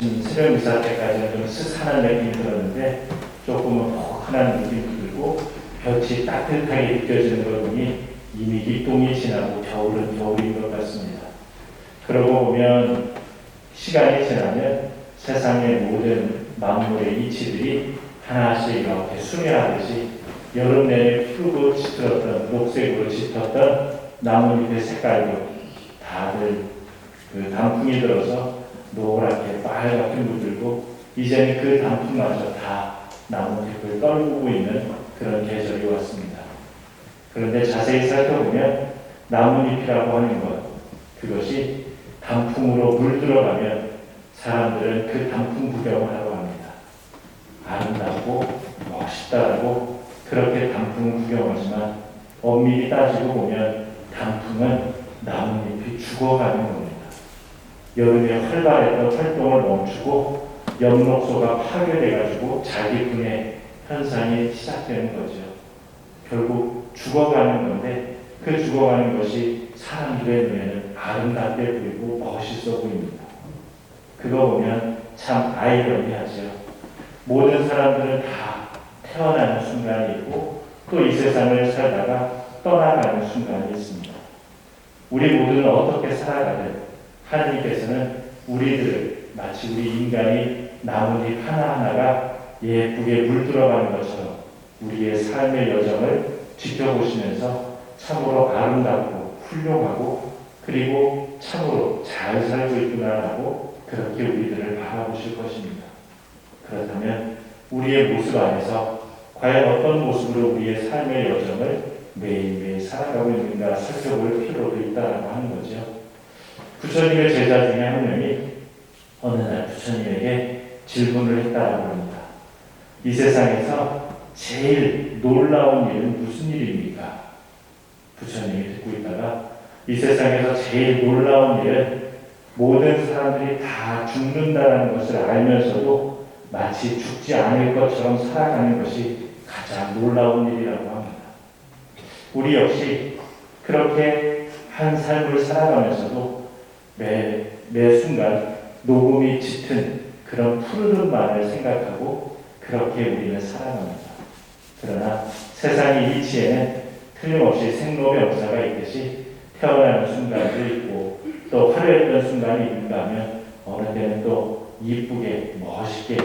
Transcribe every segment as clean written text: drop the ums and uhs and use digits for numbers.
아침 새벽 미사 때까지는 좀 스산한 느낌이 들었는데 조금은 포근한 느낌도 들고 볕이 따뜻하게 느껴지는 걸 보니 이미 입동이 지나고 겨울은 겨울인 것 같습니다. 그러고 보면 시간이 지나면 세상의 모든 만물의 이치들이 하나씩 이렇게 수면하듯이 여름 내내 푸르고 짙었던 녹색으로 짙었던 나뭇잎의 색깔도 다들 그 단풍이 들어서 노랗게 빨갛게 물들고 이제는 그 단풍마저 다 나뭇잎을 떨구고 있는 그런 계절이 왔습니다. 그런데 자세히 살펴보면 나뭇잎이라고 하는 것, 그것이 단풍으로 물들어가면 사람들은 그 단풍 구경을 하러 갑니다. 아름답고 멋있다라고 그렇게 단풍을 구경하지만 엄밀히 따지고 보면 단풍은 나뭇잎이 죽어가는 겁니다. 여름에 활발했던 활동을 멈추고 엽록소가 파괴돼가지고 자기 분해 현상이 시작되는 거죠. 결국 죽어가는 건데 그 죽어가는 것이 사람들의 눈에는 아름답게 보이고 멋있어 보입니다. 그거 보면 참 아이러니하죠. 모든 사람들은 다 태어나는 순간이 있고 또 이 세상을 살다가 떠나가는 순간이 있습니다. 우리 모두는 어떻게 살아가든 하나님께서는 우리들을 마치 우리 인간이 나뭇잎 하나하나가 예쁘게 물들어가는 것처럼 우리의 삶의 여정을 지켜보시면서 참으로 아름답고 훌륭하고 그리고 참으로 잘 살고 있구나라고 그렇게 우리들을 바라보실 것입니다. 그렇다면 우리의 모습 안에서 과연 어떤 모습으로 우리의 삶의 여정을 매일매일 살아가고 있는가 살펴볼 필요도 있다고 하는 거죠. 부처님의 제자 중에 한 명이 어느 날 부처님에게 질문을 했다고 합니다. 이 세상에서 제일 놀라운 일은 무슨 일입니까? 부처님이 듣고 있다가 이 세상에서 제일 놀라운 일은 모든 사람들이 다 죽는다는 것을 알면서도 마치 죽지 않을 것처럼 살아가는 것이 가장 놀라운 일이라고 합니다. 우리 역시 그렇게 한 삶을 살아가면서도 매 순간 녹음이 짙은 그런 푸르름만을 생각하고 그렇게 우리는 살아갑니다. 그러나 세상의 이치에는 틀림없이 생로병사가 있듯이 태어나는 순간도 있고 또 화려했던 순간이 있는가 하면 어느 때는 또 이쁘게 멋있게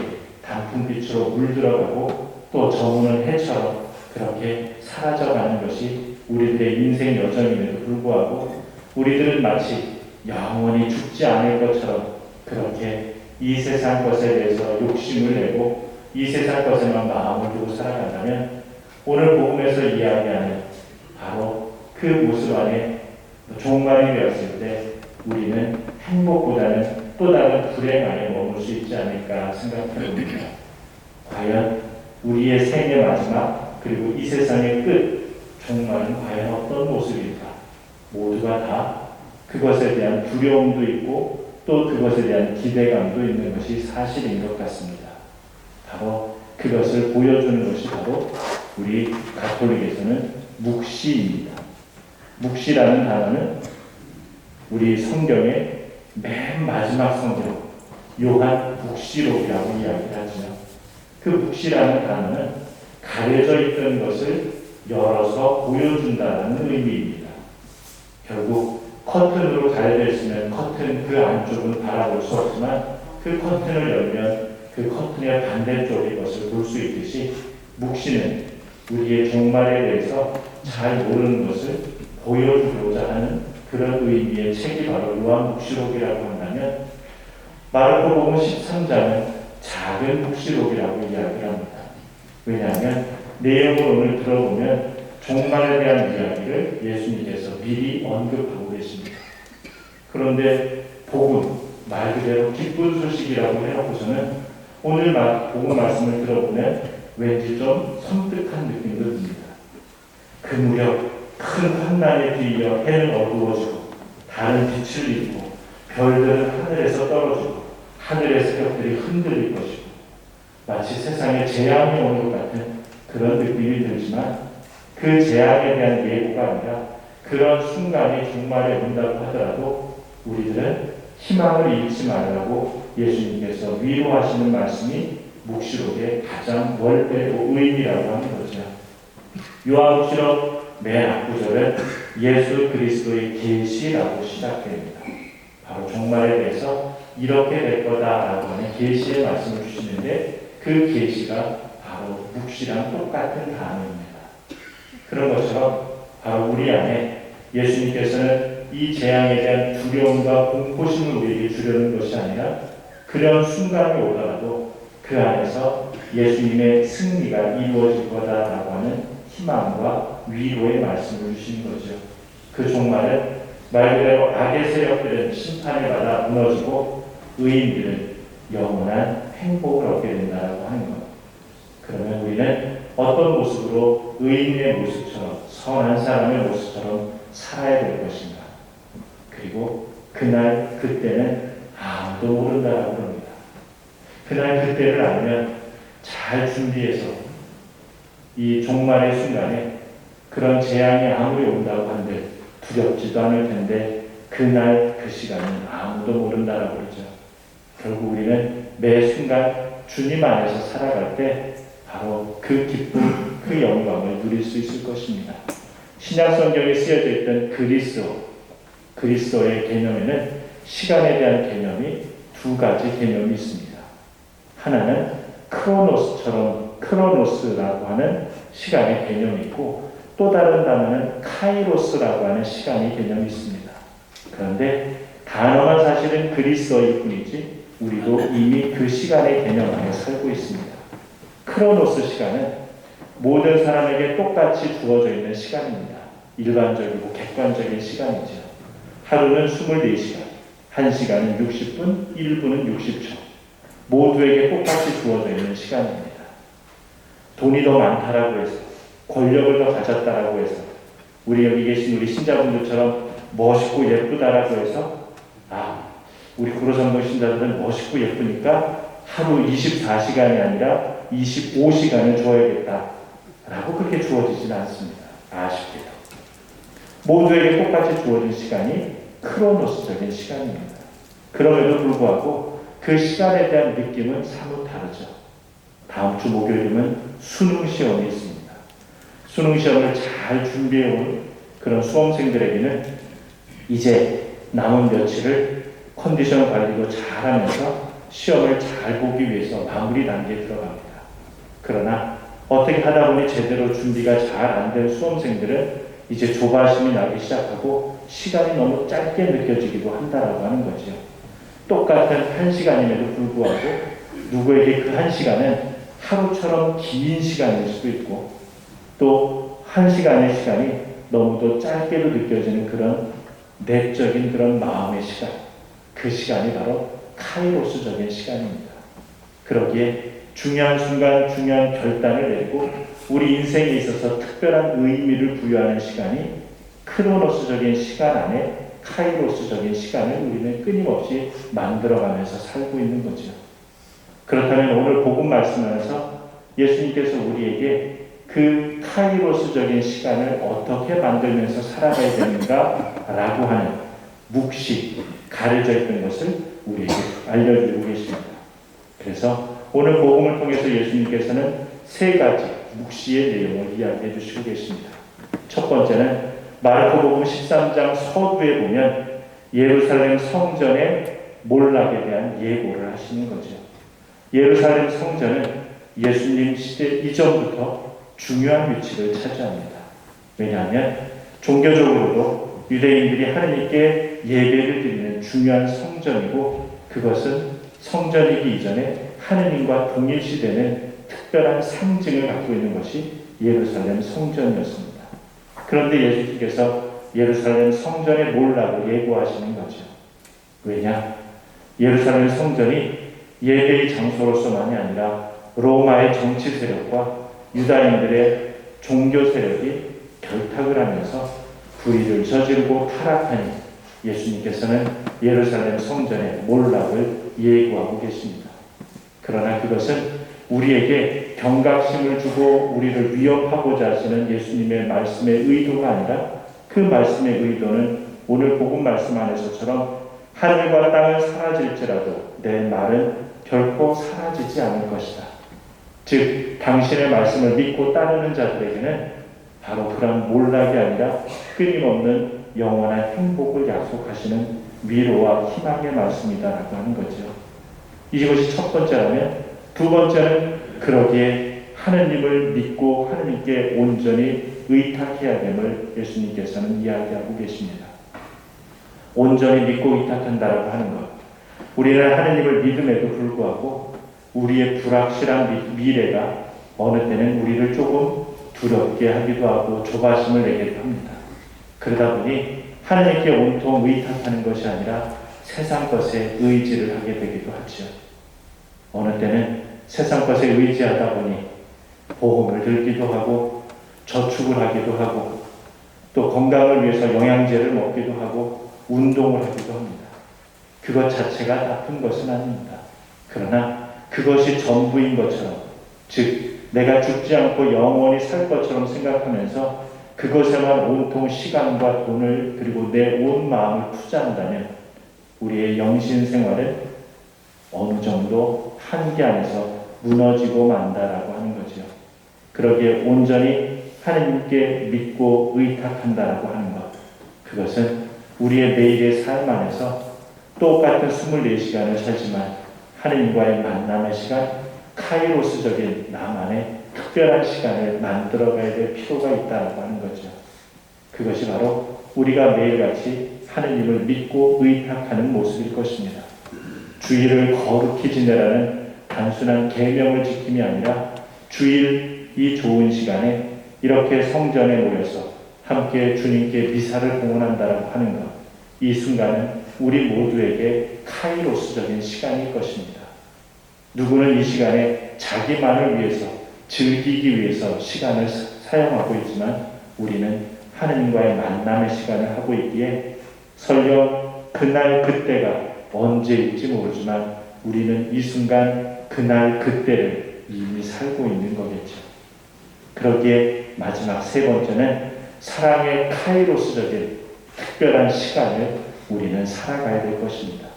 단풍빛으로 물들어가고 또 저무는 해처럼 그렇게 사라져가는 것이 우리들의 인생 여정임에도 불구하고 우리들은 마치 영원히 죽지 않을 것처럼 그렇게 이 세상 것에 대해서 욕심을 내고 이 세상 것에만 마음을 두고 살아간다면 오늘 복음에서 이야기하는 바로 그 모습 안에 종말이 되었을 때 우리는 행복보다는 또 다른 불행 안에 머물 수 있지 않을까 생각해 봅니다. 과연 우리의 생의 마지막 그리고 이 세상의 끝 종말은 과연 어떤 모습일까? 모두가 다 그것에 대한 두려움도 있고 또 그것에 대한 기대감도 있는 것이 사실인 것 같습니다. 바로 그것을 보여주는 것이 바로 우리 가톨릭에서는 묵시입니다. 묵시라는 단어는 우리 성경의 맨 마지막 성경 요한 묵시록이라고 이야기를 하죠. 그 묵시라는 단어는 가려져 있던 것을 열어서 보여준다는 의미입니다. 결국 커튼으로 가려져 있으면 커튼 그 안쪽은 바라볼 수 없지만 그 커튼을 열면 그 커튼의 반대쪽의 것을 볼 수 있듯이 묵시는 우리의 종말에 대해서 잘 모르는 것을 보여주고자 하는 그런 의미의 책이 바로 요한 묵시록이라고 한다면 마르코복음 13장은 작은 묵시록이라고 이야기를 합니다. 왜냐하면 내용을 오늘 들어보면 종말에 대한 이야기를 예수님께서 미리 언급하고 계십니다. 그런데 복음, 말 그대로 기쁜 소식이라고 해놓고서는 오늘 복음 말씀을 들어보면 왠지 좀 섬뜩한 느낌도 듭니다. 그 무렵 큰 환난에 뒤이어 해는 어두워지고 다른 빛을 잃고 별들은 하늘에서 떨어지고 하늘의 새벽들이 흔들릴 것이고 마치 세상에 재앙이 오는 것 같은 그런 느낌이 들지만 그 재앙에 대한 예고가 아니라 그런 순간이 종말에 온다고 하더라도 우리들은 희망을 잃지 말라고 예수님께서 위로하시는 말씀이 묵시록의 가장 원래로 의미라고 하는 거죠. 요한묵시록 맨 앞구절은 예수 그리스도의 계시라고 시작됩니다. 바로 종말에 대해서 이렇게 될 거다라고 하는 계시의 말씀을 주시는데 그 계시가 바로 묵시랑 똑같은 단어입니다. 그런 것처럼 바로 우리 안에 예수님께서는 이 재앙에 대한 두려움과 공포심을 우리에게 주려는 것이 아니라 그런 순간이 오더라도 그 안에서 예수님의 승리가 이루어질 거다라고 하는 희망과 위로의 말씀을 주시는 거죠. 그 종말은 말 그대로 악의 세력들은 심판을 받아 무너지고 의인들은 영원한 행복을 얻게 된다라고 하는 것. 그러면 우리는 어떤 모습으로 의인의 모습처럼 선한 사람의 모습처럼 살아야 될 것인가? 그리고 그날 그때는 아무도 모른다라고 합니다. 그날 그때를 알면 잘 준비해서 이 종말의 순간에 그런 재앙이 아무리 온다고 한들 두렵지도 않을 텐데 그날 그 시간은 아무도 모른다라고 그러죠. 결국 우리는 매 순간 주님 안에서 살아갈 때 바로 그 기쁨, 그 영광을 누릴 수 있을 것입니다. 신약 성경에 쓰여져 있던 그리스도의 개념에는 시간에 대한 개념이 두 가지 개념이 있습니다. 하나는 크로노스라고 하는 시간의 개념이 있고 또 다른 단어는 카이로스라고 하는 시간의 개념이 있습니다. 그런데 단어만 사실은 그리스도일 뿐이지 우리도 이미 그 시간의 개념 안에 살고 있습니다. 크로노스 시간은 모든 사람에게 똑같이 주어져 있는 시간입니다. 일반적이고 객관적인 시간이죠. 하루는 24시간, 1시간은 60분, 1분은 60초. 모두에게 똑같이 주어져 있는 시간입니다. 돈이 더 많다라고 해서, 권력을 더 가졌다라고 해서, 우리 여기 계신 우리 신자분들처럼 멋있고 예쁘다라고 해서, 우리 구로상도 신자들은 멋있고 예쁘니까 하루 24시간이 아니라 25시간을 줘야겠다라고 그렇게 주어지지는 않습니다. 아쉽게도. 모두에게 똑같이 주어진 시간이 크로노스적인 시간입니다. 그럼에도 불구하고 그 시간에 대한 느낌은 사뭇 다르죠. 다음 주 목요일이면 수능 시험이 있습니다. 수능 시험을 잘 준비해온 그런 수험생들에게는 이제 남은 며칠을 컨디션 관리도 잘하면서 시험을 잘 보기 위해서 마무리 단계에 들어갑니다. 그러나 어떻게 하다 보니 제대로 준비가 잘 안 된 수험생들은 이제 조바심이 나기 시작하고 시간이 너무 짧게 느껴지기도 한다라고 하는 거죠. 똑같은 1시간임에도 불구하고 누구에게 그 1시간은 하루처럼 긴 시간일 수도 있고 또 1시간의 시간이 너무도 짧게도 느껴지는 그런 내적인 그런 마음의 시간, 그 시간이 바로 카이로스적인 시간입니다. 그러기에 중요한 순간 중요한 결단을 내리고 우리 인생에 있어서 특별한 의미를 부여하는 시간이 크로노스적인 시간 안에 카이로스적인 시간을 우리는 끊임없이 만들어가면서 살고 있는 거죠. 그렇다면 오늘 복음 말씀 안에서 예수님께서 우리에게 그 카이로스적인 시간을 어떻게 만들면서 살아가야 되는가라고 하는 묵시, 가려져 있던 것을 우리에게 알려주고 계십니다. 그래서 오늘 복음을 통해서 예수님께서는 세 가지 묵시의 내용을 이야기해 주시고 계십니다. 첫 번째는 마르코복음 13장 서두에 보면 예루살렘 성전의 몰락에 대한 예고를 하시는 거죠. 예루살렘 성전은 예수님 시대 이전부터 중요한 위치를 차지합니다. 왜냐하면 종교적으로도 유대인들이 하느님께 예배를 드리는 중요한 성전이고 그것은 성전이기 이전에 하느님과 동일시되는 특별한 상징을 갖고 있는 것이 예루살렘 성전이었습니다. 그런데 예수님께서 예루살렘 성전의 몰락을 예고하시는 거죠. 왜냐? 예루살렘 성전이 예배의 장소로서만이 아니라 로마의 정치 세력과 유다인들의 종교 세력이 결탁을 하면서 불의를 저지르고 타락하니 예수님께서는 예루살렘 성전의 몰락을 예고하고 계십니다. 그러나 그것은 우리에게 경각심을 주고 우리를 위협하고자 하시는 예수님의 말씀의 의도가 아니라 그 말씀의 의도는 오늘 복음 말씀 안에서처럼 하늘과 땅은 사라질지라도 내 말은 결코 사라지지 않을 것이다. 즉 당신의 말씀을 믿고 따르는 자들에게는 바로 그런 몰락이 아니라 끊임없는 영원한 행복을 약속하시는 위로와 희망의 말씀이다라고 하는 거죠. 이것이 첫 번째라면, 두 번째는 그러기에 하느님을 믿고 하느님께 온전히 의탁해야 됨을 예수님께서는 이야기하고 계십니다. 온전히 믿고 의탁한다라고 하는 것, 우리는 하느님을 믿음에도 불구하고 우리의 불확실한 미래가 어느 때는 우리를 조금 두렵게 하기도 하고 조바심을 내기도 합니다. 그러다 보니 하느님께 온통 의탁하는 것이 아니라 세상 것에 의지를 하게 되기도 하죠. 어느 때는 세상 것에 의지하다 보니 보험을 들기도 하고 저축을 하기도 하고 또 건강을 위해서 영양제를 먹기도 하고 운동을 하기도 합니다. 그것 자체가 나쁜 것은 아닙니다. 그러나 그것이 전부인 것처럼, 즉 내가 죽지 않고 영원히 살 것처럼 생각하면서 그것에만 온통 시간과 돈을 그리고 내 온 마음을 투자한다면 우리의 영신 생활은 어느 정도 한계 안에서 무너지고 만다라고 하는 거죠. 그러기에 온전히 하느님께 믿고 의탁한다라고 하는 것, 그것은 우리의 매일의 삶 안에서 똑같은 24시간을 살지만 하느님과의 만남의 시간, 카이로스적인 나만의 특별한 시간을 만들어가야 될 필요가 있다고 하는 거죠. 그것이 바로 우리가 매일같이 하느님을 믿고 의탁하는 모습일 것입니다. 주일을 거룩히 지내라는 단순한 계명을 지킴이 아니라 주일 이 좋은 시간에 이렇게 성전에 모여서 함께 주님께 미사를 봉헌한다고 하는 것, 이 순간은 우리 모두에게 카이로스적인 시간일 것입니다. 누구는 이 시간에 자기만을 위해서, 즐기기 위해서 시간을 사용하고 있지만 우리는 하느님과의 만남의 시간을 하고 있기에 설령 그날 그때가 언제일지 모르지만 우리는 이 순간 그날 그때를 이미 살고 있는 거겠죠. 그러기에 마지막 세 번째는 사랑의 카이로스적인 특별한 시간을 우리는 살아가야 될 것입니다.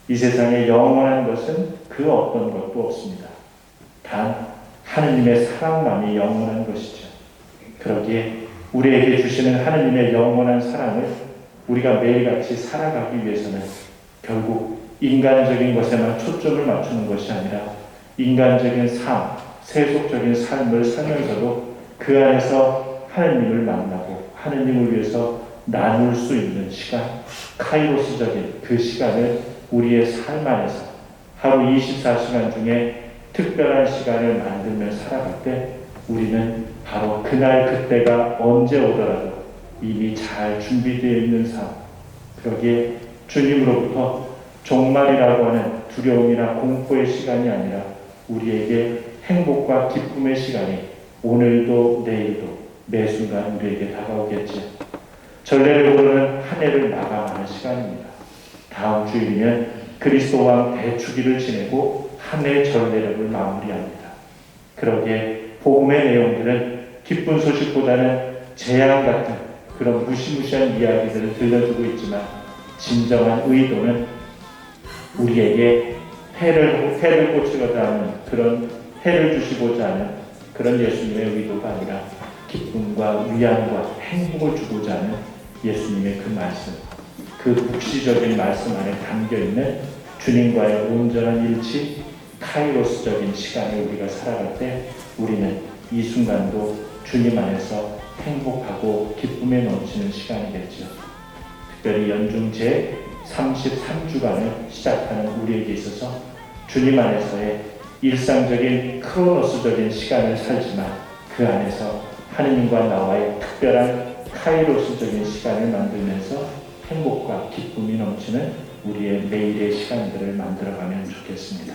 이 세상에 영원한 것은 그 어떤 것도 없습니다. 단 하느님의 사랑만이 영원한 것이죠. 그러기에 우리에게 주시는 하느님의 영원한 사랑을 우리가 매일같이 살아가기 위해서는 결국 인간적인 것에만 초점을 맞추는 것이 아니라 인간적인 삶, 세속적인 삶을 살면서도 그 안에서 하느님을 만나고 하느님을 위해서 나눌 수 있는 시간, 카이로스적인 그 시간을 우리의 삶 안에서 하루 24시간 중에 특별한 시간을 만들며 살아갈 때 우리는 바로 그날 그때가 언제 오더라도 이미 잘 준비되어 있는 삶, 그러기에 주님으로부터 종말이라고 하는 두려움이나 공포의 시간이 아니라 우리에게 행복과 기쁨의 시간이 오늘도 내일도 매 순간 우리에게 다가오겠지요. 전례를 부르는 한 해를 마감하는 시간입니다. 다음 주일이면 그리스도 왕 대축일을 지내고 한 해 전례를 마무리합니다. 그러기에 복음의 내용들은 기쁜 소식보다는 재앙 같은 그런 무시무시한 이야기들을 들려주고 있지만 진정한 의도는 우리에게 해를 꽂히고자 하는 그런 해를 주시고자 하는 그런 예수님의 의도가 아니라 기쁨과 위안과 행복을 주고자 하는 예수님의 그 말씀, 그 묵시적인 말씀 안에 담겨있는 주님과의 온전한 일치, 카이로스적인 시간을 우리가 살아갈 때 우리는 이 순간도 주님 안에서 행복하고 기쁨에 넘치는 시간이겠죠. 특별히 연중 제 33주간을 시작하는 우리에게 있어서 주님 안에서의 일상적인 크로노스적인 시간을 살지만 그 안에서 하느님과 나와의 특별한 카이로스적인 시간을 만들면서 행복과 기쁨이 넘치는 우리의 매일의 시간들을 만들어가면 좋겠습니다.